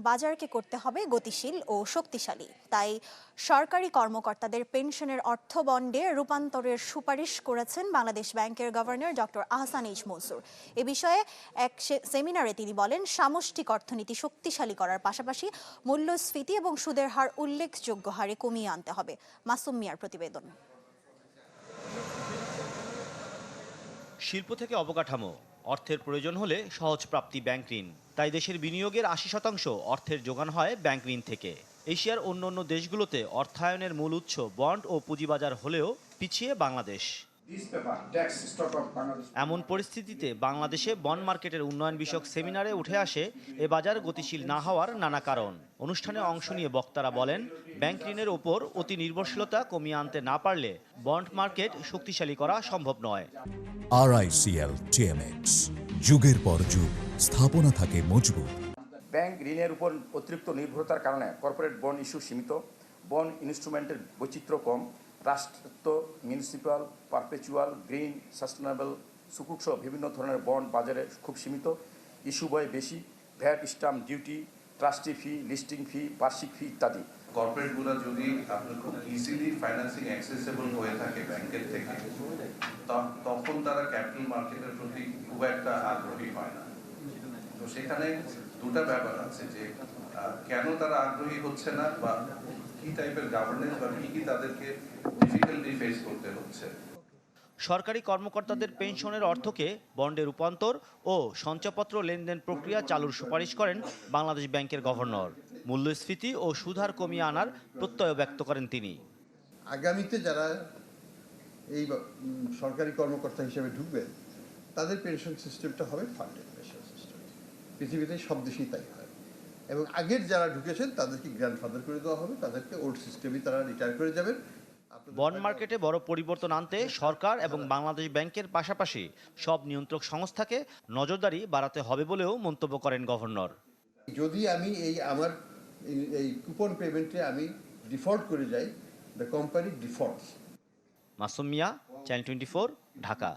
বাজারকে করতে হবে গতিশীল ও শক্তিশালী। তাই সরকারি কর্মকর্তাদের পেনশনের অর্থ বন্ডে রূপান্তরের সুপারিশ করেছেন বাংলাদেশ ব্যাংকের governor doctor Ahsan H Mansur. এ বিষয়ে এক সেমিনারে তিনি বলেন, সামষ্টিক অর্থনীতি শক্তিশালী করার পাশাপাশি মূল্যস্ফীতি এবং সুদের হার উল্লেখযোগ্য হারে কমিয়ে আনতে হবে। মাসুম মিয়ার প্রতিবেদন। শিল্প থেকে অবকাঠামো, অর্থের প্রয়োজন হলে সহজ প্রাপ্তি ব্যাংক ঋণ। তাই দেশের বিনিয়োগের ৮০% অর্থের যোগান হয় ব্যাংক ঋণ থেকে। এশিয়ার অন্যান্য দেশগুলোতে অর্থায়নের মূল উৎস বন্ড ও পুঁজিবাজার হলেও পিছিয়ে বাংলাদেশ। এমন পরিস্থিতিতে বাংলাদেশে বন্ড মার্কেটের উন্নয়ন বিষয়ক সেমিনারে উঠে আসে এ বাজার গতিশীল না হওয়ার নানা কারণ। অনুষ্ঠানে অংশ নিয়ে বক্তারা বলেন, ব্যাংক ঋণের ওপর অতি নির্ভরশীলতা কমিয়ে আনতে না পারলে বন্ড মার্কেট শক্তিশালী করা সম্ভব নয়। RICL TMX, যুগের পর যুগ স্থাপনা থাকে মজবুত। ব্যাংক ঋণের উপর অতিরিক্ত নির্ভরতার কারণে কর্পোরেট বন্ড ইস্যু সীমিত, বন্ড ইনস্ট্রুমেন্টের বৈচিত্র্য কম, রাষ্ট্রায়ত্ত, মিউনিসিপ্যাল, পারপেচুয়াল, গ্রিন, সাস্টেনেবল, সুকুক সহ বিভিন্ন ধরনের বন্ড বাজারে খুব সীমিত, ইস্যু বয় বেশি, ভ্যাট, স্ট্যাম্প ডিউটি, ট্রাস্টি ফি, লিস্টিং ফি, বার্ষিক ফি ইত্যাদি। কর্পোরেটগুলো যদি আপনার খুব ইজিলি ফাইন্যান্সিং অ্যাক্সেসিবল হয়ে থাকে ব্যাংকের থেকে, তখন তারা ক্যাপিটাল মার্কেটের প্রতি খুব একটা আগ্রহী হয় না। তো সেখানে দুটা ব্যাপার আছে যে কেন তারা আগ্রহী হচ্ছে না, বা কি টাইপের গভর্নেন্স বা কি তাদেরকে ডিফিকাল্টি ফেস করতে হচ্ছে। সরকারি কর্মকর্তাদের পেনশনের অর্থকে বন্ডে রূপান্তর ও সঞ্চয়পত্র লেনদেন প্রক্রিয়া চালুর সুপারিশ করেন বাংলাদেশ ব্যাংকের গভর্নর। মূল্যস্ফীতি ও সুদহার কমিয়ে আনার প্রত্যয় ব্যক্ত করেন তিনি। আগামীতে যারা এই সরকারি কর্মকর্তা হিসেবে ঢুকবেন, তাদের পেনশন সিস্টেমটা হবে ফান্ডেড পেনশন সিস্টেম। পৃথিবীতে সব দেশেই তাই হয়। এবং আগের যারা ঢুকেছেন তাদেরকে গ্র্যান্ডফাদার করে দেওয়া হবে, তাদেরকে ওল্ড সিস্টেমে তারা রিটায়ার করে যাবেন। বন্ড মার্কেটে বড় পরিবর্তন আনতে সরকার এবং বাংলাদেশ ব্যাংকের পাশাপাশি সব নিয়ন্ত্রক সংস্থাকে নজরদারি বাড়াতে হবে বলেও মন্তব্য করেন গভর্নর। যদি আমি আমার এই কুপন পেমেন্টে আমি ডিফল্ট করে যাই, the company defaults. Masum Mia, channel 24, Dhaka.